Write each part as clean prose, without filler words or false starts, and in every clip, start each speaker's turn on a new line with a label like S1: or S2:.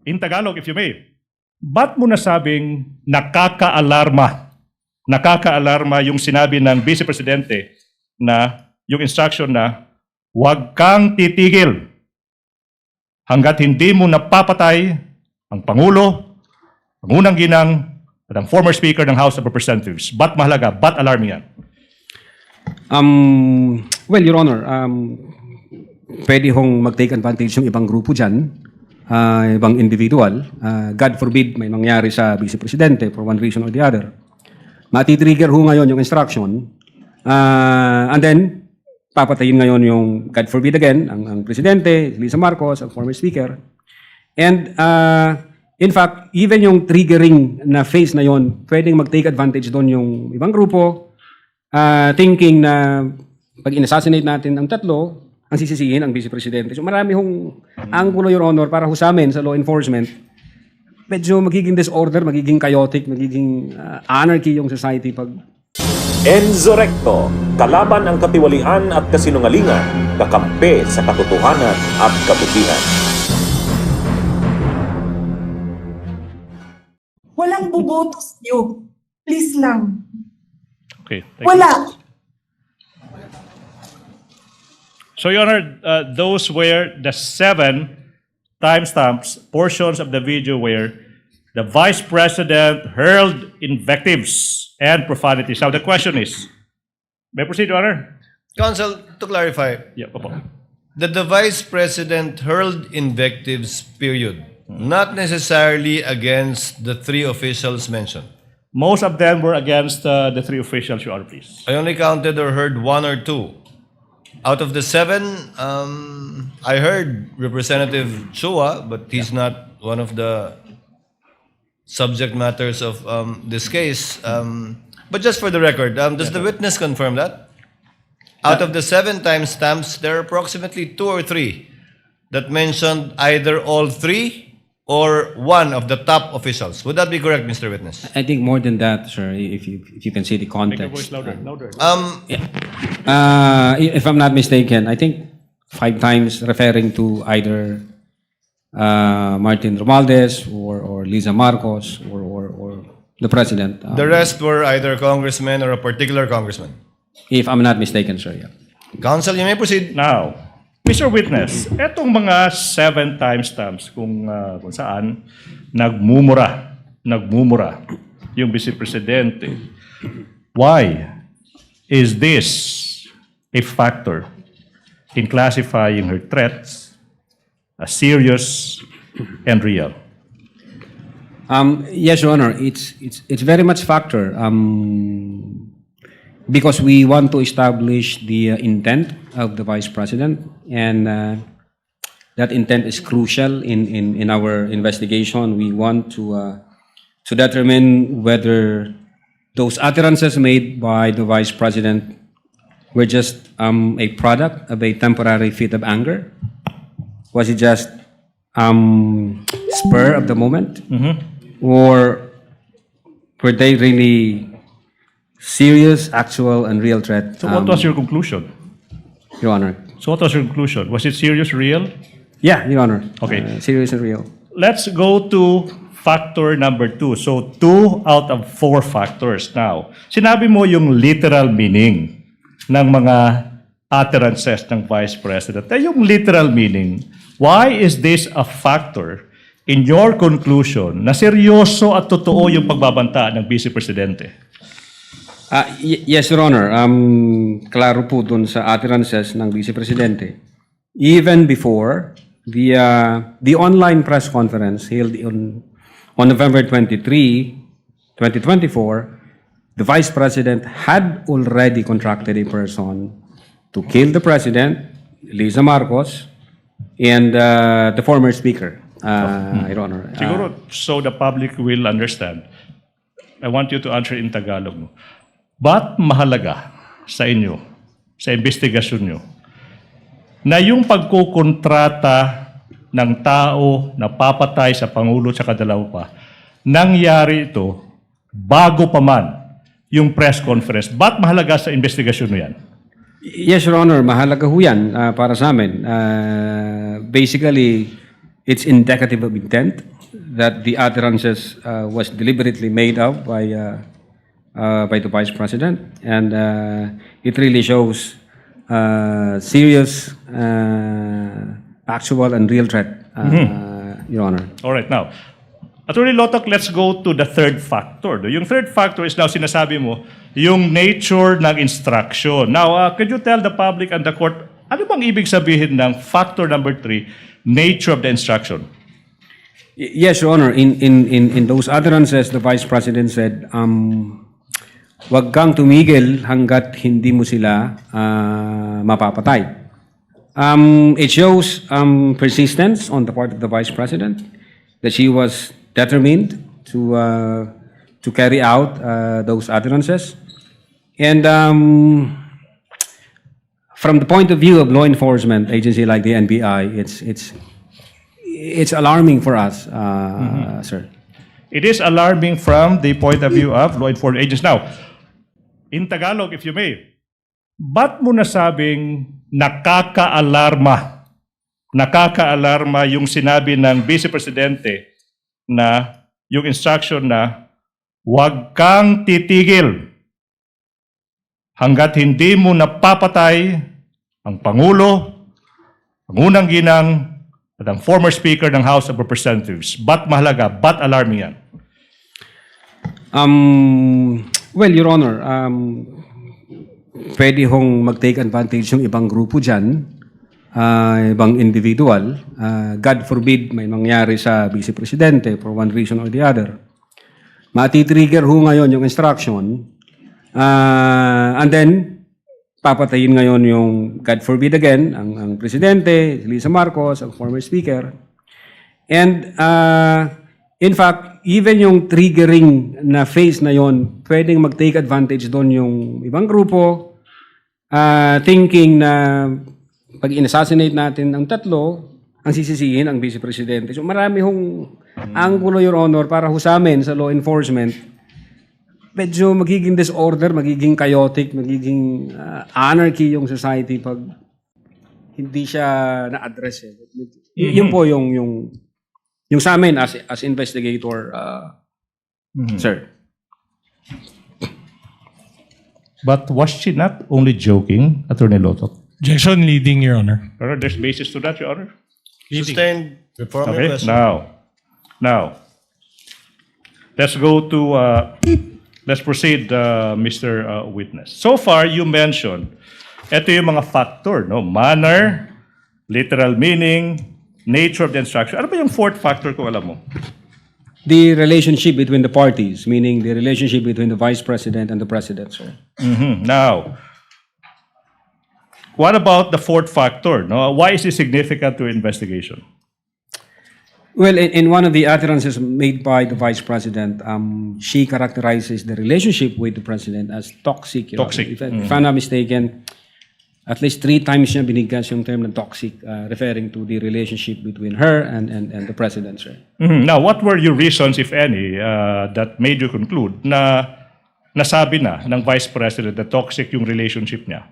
S1: in Tagalog if you may, ba't mo nasabing nakakaalarma yung sinabi ng Vice Presidente na yung instruction na huwag kang titigil hanggat hindi mo napapatay ang Pangulo, ang unang ginang, at ang former Speaker ng House of Representatives. Ba't mahalaga? Ba't alarming yan?
S2: Well, Your Honor, pwede hong mag-take advantage yung ibang grupo dyan, ibang individual. God forbid may mangyari sa Vice Presidente for one reason or the other. Matitrigger ho ngayon yung instruction, and then papatayin ngayon yung, God forbid again, ang Presidente, Lisa Marcos, ang former Speaker. And in fact, even yung triggering na phase na yon, pwedeng mag-take advantage doon yung ibang grupo, thinking na pag in-assassinate natin ang tatlo, ang sisisihin ang Vice Presidente. So marami hong anggulo, Your Honor, para ho sa amin, sa law enforcement, medyo magiging disorder, magiging chaotic, magiging anarchy yung society pag...
S3: Enzo Recto, kalaban ang katiwalian at kasinungalingan, kakampi sa katotohanan at kabutihan.
S4: Walang buboto sa'yo. Please lang.
S1: Okay. Thank you.
S4: Wala.
S1: So, Your Honor, those were the 7 timestamps, portions of the video where the Vice President hurled invectives and profanities. Now, the question is, may I proceed, Your Honor?
S5: Counsel, to clarify,
S1: Yeah, opo.
S5: that the Vice President hurled invectives, period, not necessarily against the 3 officials mentioned.
S1: Most of them were against the 3 officials, Your Honor, please.
S5: I only counted or heard 1 or 2. Out of the 7, I heard Representative Chua, but he's not one of the subject matters of this case. But just for the record, does the witness confirm that? Out of the 7 timestamps, there are approximately 2 or 3 that mentioned either all 3 or 1 of the top officials. Would that be correct, Mr. Witness?
S2: I think more than that, sir, if you can see the
S1: Make your voice
S2: context.
S1: louder, louder.
S2: If I'm not mistaken, I think 5 times referring to either Martin Romualdez or Lisa Marcos or the President.
S5: The rest were either congressmen or a particular congressman.
S2: If I'm not mistaken, sir, yeah.
S5: Counsel, you may proceed.
S1: Now, Mr. Witness, etong mga 7 timestamps kung saan nagmumura yung Vice Presidente, why is this a factor in classifying her threats as serious and real?
S2: Yes, Your Honor, it's very much factor. Because we want to establish the intent of the Vice President, and that intent is crucial in our investigation. We want to determine whether those utterances made by the Vice President were just a product of a temporary fit of anger. Was it just spur of the moment? Or were they really serious, actual, and real threat?
S1: So what was your conclusion?
S2: Your Honor.
S1: So what was your conclusion? Was it serious, real?
S2: Yeah, Your Honor.
S1: Okay.
S2: Serious and real.
S1: Let's go to factor number 2. So 2 out of 4 factors. Now, sinabi mo yung literal meaning ng mga utterances ng Vice President. Yung literal meaning, why is this a factor in your conclusion na seryoso at totoo yung pagbabanta ng Vice Presidente?
S2: Yes, Your Honor. Klaro po dun sa utterances ng Vice Presidente. Even before the online press conference held on November 23, 2024, the Vice President had already contracted a person to kill the President, Lisa Marcos, and the former Speaker, Your Honor.
S1: Siguro, so the public will understand. I want you to answer in Tagalog. No? Ba't mahalaga sa inyo, sa investigasyon nyo, na yung pagkukontrata ng tao na papatay sa Pangulo at sa dalawa pa, nangyari ito bago pa man yung press conference? Ba't mahalaga sa investigasyon mo yan?
S2: Yes, Your Honor. Mahalaga ho yan para sa amin. Basically, it's indicative of intent that the utterances was deliberately made up by the Vice President, and it really shows serious, actual, and real threat, Your Honor.
S1: All right, now, Attorney Lotoc, let's go to the third factor. Yung third factor is now sinasabi mo, yung nature ng instruction. Now, could you tell the public and the court, ano bang ibig sabihin ng factor number 3, nature of the instruction?
S2: Yes, Your Honor. In those utterances, the Vice President said, wag kang tumigil hanggat hindi mo sila mapapatay. It shows persistence on the part of the Vice President, that she was determined to carry out those utterances. And from the point of view of law enforcement agency like the NBI, it's alarming for us, sir.
S1: It is alarming from the point of view of law enforcement agents. Now, in Tagalog, if you may, ba't mo nasabing nakaka-alarma yung sinabi ng Vice Presidente na yung instruction na huwag kang titigil hanggat hindi mo napapatay ang Pangulo, ang unang ginang, at ang former Speaker ng House of Representatives. Ba't mahalaga? Ba't alarming yan?
S2: Well, Your Honor, pwede hong mag-take advantage yung ibang grupo dyan, ibang individual. God forbid may mangyari sa Vice Presidente for one reason or the other. Mati-trigger ho ngayon yung instruction, and then papatayin ngayon yung, God forbid again, ang Presidente, Lisa Marcos, ang former Speaker. And in fact, even yung triggering na phase na yon, pwedeng mag-take advantage doon yung ibang grupo, thinking na pag in-assassinate natin ang tatlo, ang sisisihin ang Vice Presidente. So marami hong anggulo, Your Honor, para ho sa amin sa law enforcement, medyo magiging disorder, magiging chaotic, magiging anarchy yung society pag hindi siya na-address. Yun po yung sa amin as investigator, sir.
S1: But was she not only joking, Attorney Lotoc?
S6: Objection leading, Your Honor.
S1: Pero there's basis to that, Your Honor.
S5: Sustained. Reform your
S1: Okay,
S5: question.
S1: now, let's go to, let's proceed, Mr. Witness. So far, you mentioned, ito yung mga factor, no? Manner, literal meaning, nature of the instruction. Ano ba yung fourth factor kung alam mo?
S2: The relationship between the parties, meaning the relationship between the Vice President and the President, sir.
S1: Now, what about the fourth factor? No? Why is it significant to investigation?
S2: Well, in one of the utterances made by the Vice President, she characterizes the relationship with the President as toxic. Your
S1: Toxic.
S2: Honor. If I'm not mistaken, at least 3 times niya binigkas yung term na toxic, referring to the relationship between her and the President, sir.
S1: Now, what were your reasons, if any, that made you conclude na nasabi na ng Vice President na toxic yung relationship niya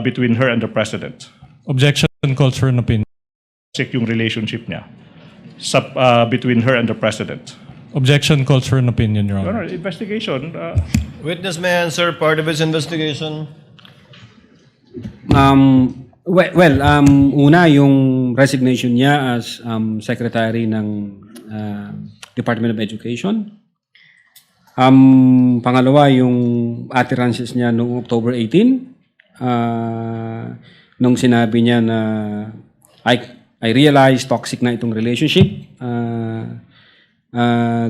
S1: between her and the President?
S6: Objection calls for an opinion.
S1: Toxic yung relationship niya between her and the President.
S6: Objection calls for an opinion, Your
S1: Your
S6: Honor.
S1: Honor, investigation.
S5: Witness may answer part of his investigation.
S2: Una, yung resignation niya as Secretary ng Department of Education. Pangalawa, yung utterances niya noong October 18, nung sinabi niya na I realize toxic na itong relationship.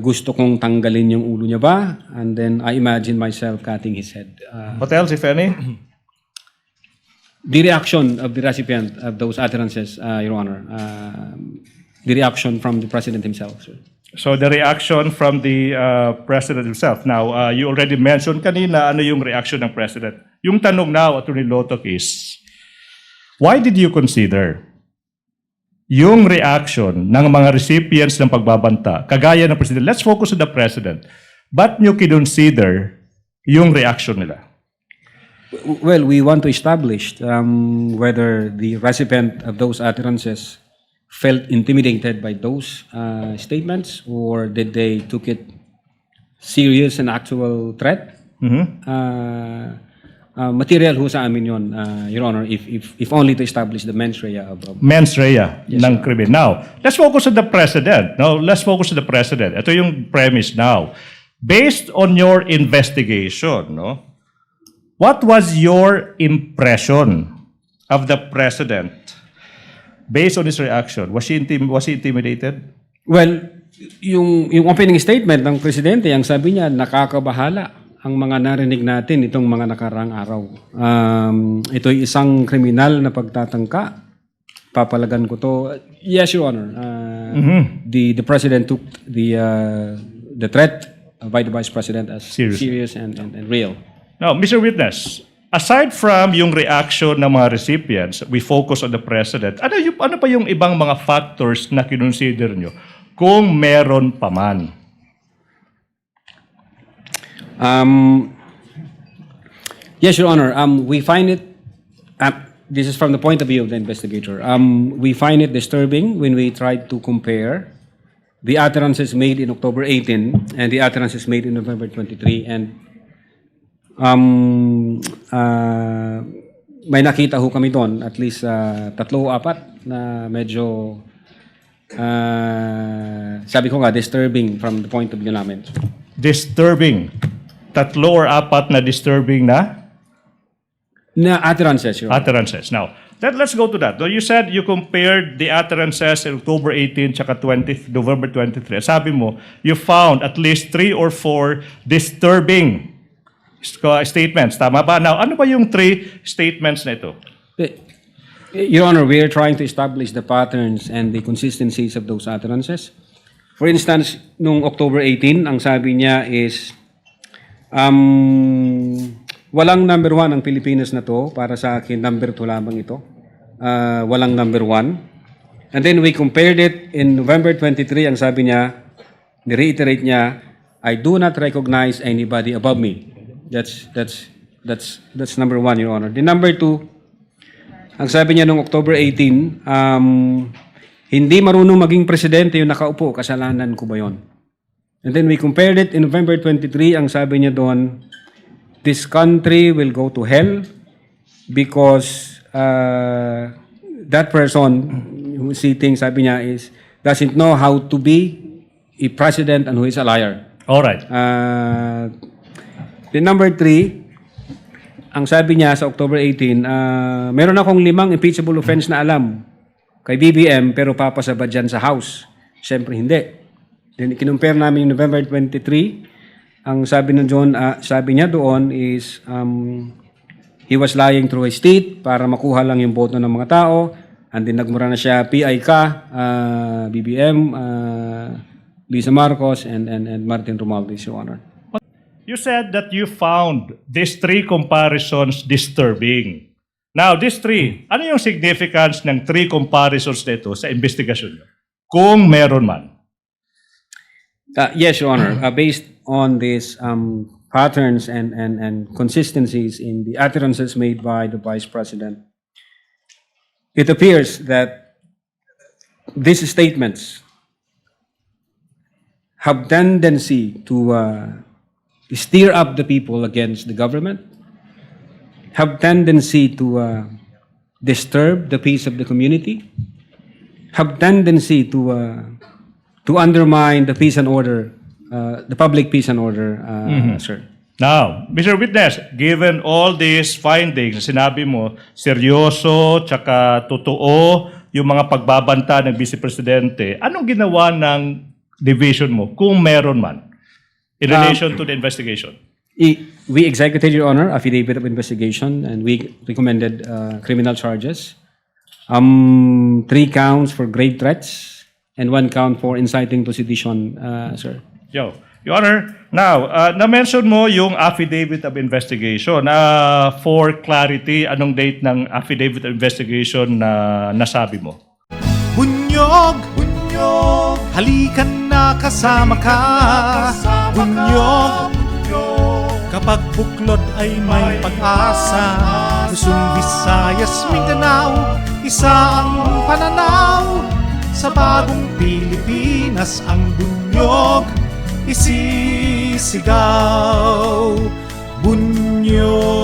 S2: Gusto kong tanggalin yung ulo niya ba? And then I imagine myself cutting his head.
S1: What else, if any?
S2: The reaction of the recipient of those utterances, Your Honor, the reaction from the President himself, sir.
S1: So the reaction from the President himself. Now, you already mentioned kanina ano yung reaction ng President. Yung tanong now, Attorney Lotoc, is, why did you consider yung reaction ng mga recipients ng pagbabanta, kagaya ng President? Let's focus on the President. Ba't nyo kinonsider yung reaction nila?
S2: Well, we want to establish whether the recipient of those utterances felt intimidated by those statements, or did they took it serious and actual threat? Material ho sa amin yun, Your Honor, if only to establish the mens rea of
S1: Mens rea ng krimen. Now, let's focus on the president. No, let's focus on the president. Ito yung premise now. Based on your investigation, no, what was your impression of the president based on his reaction? Was he intimidated?
S2: Well, yung opening statement ng presidente, ang sabi niya, nakakabahala ang mga narinig natin itong mga nakarang araw. Ito'y isang kriminal na pagtatangka. Papalagan ko to. Yes, Your Honor. The president took the threat by the vice president as serious and real.
S1: Now, Mr. Witness, aside from yung reaction ng mga recipients, we focus on the president. Ano pa yung ibang mga factors na kinonsider nyo kung meron pa man?
S2: Yes, Your Honor. We find it, this is from the point of view of the investigator, we find it disturbing when we try to compare the utterances made in October 18 and the utterances made in November 23. And may nakita ho kami doon, at least 3 o 4 na medyo, sabi ko nga, disturbing from the point of view namin.
S1: Disturbing. 3 or 4 na disturbing na
S2: utterances, Your Honor.
S1: utterances. Now, let's go to that. So you said you compared the utterances in October 18 tsaka November 23. Sabi mo, you found at least 3 or 4 disturbing statements. Tama ba? Now, ano ba yung 3 statements na ito?
S2: Your Honor, we are trying to establish the patterns and the consistencies of those utterances. For instance, nung October 18, ang sabi niya is, walang number 1 ang Pilipinas na to. Para sa akin, number 2 lamang ito. Walang number 1. And then we compared it in November 23. Ang sabi niya, ni-reiterate niya, I do not recognize anybody above me. That's number 1, Your Honor. The number 2, ang sabi niya nung October 18, hindi marunong maging presidente yung nakaupo. Kasalanan ko ba yon? And then we compared it in November 23. Ang sabi niya doon, this country will go to hell because that person who is sitting, sabi niya, doesn't know how to be a president and who is a liar.
S1: All right.
S2: The number 3, ang sabi niya sa October 18, meron akong 5 impeachable offense na alam kay BBM pero papasabad dyan sa House. Siyempre hindi. Then kinumpare namin yung November 23. Ang sabi niya doon is he was lying through his teeth para makuha lang yung boto ng mga tao. And then nagmura na siya, PI ka, BBM, Lisa Marcos, and Martin Romualdez, Your Honor.
S1: You said that you found these 3 comparisons disturbing. Now, these 3, ano yung significance ng 3 comparisons na ito sa investigasyon nyo? Kung meron man.
S2: Yes, Your Honor. Based on these patterns and consistencies in the utterances made by the Vice President, it appears that these statements have tendency to stir up the people against the government, have tendency to disturb the peace of the community, have tendency to undermine the peace and order, the public peace and order, sir.
S1: Now, Mr. Witness, given all these findings, sinabi mo, seryoso, tsaka totoo, yung mga pagbabanta ng Vice Presidente, anong ginawa ng division mo, kung meron man, in relation to the investigation?
S2: We executed, Your Honor, affidavit of investigation, and we recommended criminal charges. 3 counts for grave threats, and 1 count for inciting to sedition, sir.
S1: Your Honor, now, na-mention mo yung affidavit of investigation. For clarity, anong date ng affidavit of investigation na nasabi mo?
S7: Bunyog, bunyog, halikan na kasama ka. Bunyog, kapag buklod ay may pag-asa. Luzon, Visayas, Mindanao, isa ang pananaw. sa bagong Pilipinas ang bunyog isisigaw. Bunyog